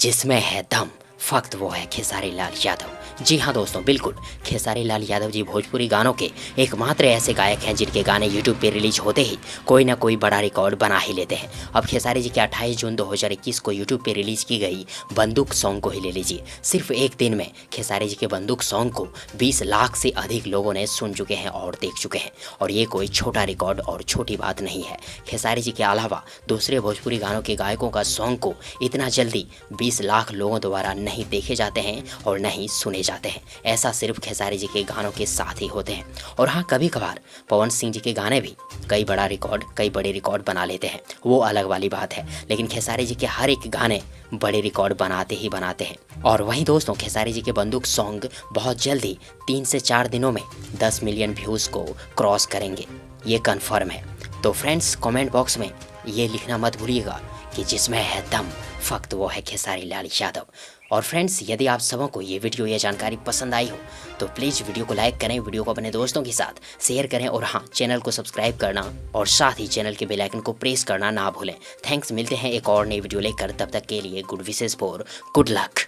जिसमें है दम फक्त वो है खेसारी लाल यादव। जी हाँ दोस्तों, बिल्कुल खेसारी लाल यादव जी भोजपुरी गानों के एकमात्र ऐसे गायक हैं जिनके गाने यूट्यूब पे रिलीज होते ही कोई ना कोई बड़ा रिकॉर्ड बना ही लेते हैं। अब खेसारी जी के 28 जून 2021 को यूट्यूब पे रिलीज की गई बंदूक सॉन्ग को ही ले लीजिए। सिर्फ एक दिन में खेसारी जी के बंदूक सॉन्ग को 20 लाख से अधिक लोगों ने सुन चुके हैं और देख चुके हैं, और ये कोई छोटा रिकॉर्ड और छोटी बात नहीं है। खेसारी जी के अलावा दूसरे भोजपुरी गानों के गायकों का सॉन्ग को इतना जल्दी 20 लाख लोगों द्वारा नहीं देखे जाते हैं और नहीं सुने जाते हैं। ऐसा सिर्फ खेसारी जी के गानों के साथ ही होते हैं। और हाँ, कभी कभार पवन सिंह जी के गाने भी कई बड़े रिकॉर्ड बना लेते हैं, वो अलग वाली बात है। लेकिन खेसारी जी के हर एक गाने बड़े रिकॉर्ड बनाते ही बनाते हैं। और वहीं दोस्तों, खेसारी जी के बंदूक सॉन्ग बहुत जल्दी 3 से 4 दिनों में 10 मिलियन व्यूज़ को क्रॉस करेंगे, ये कन्फर्म है। तो फ्रेंड्स, कमेंट बॉक्स में ये लिखना मत भूलिएगा कि जिसमें है दम फक्त वो है खेसारी लाल यादव। और फ्रेंड्स, यदि आप सबों को ये वीडियो या जानकारी पसंद आई हो तो प्लीज़ वीडियो को लाइक करें, वीडियो को अपने दोस्तों के साथ शेयर करें, और हाँ, चैनल को सब्सक्राइब करना और साथ ही चैनल के बेल आइकन को प्रेस करना ना भूलें। थैंक्स, मिलते हैं एक और नई वीडियो लेकर, तब तक के लिए good wishes for good luck.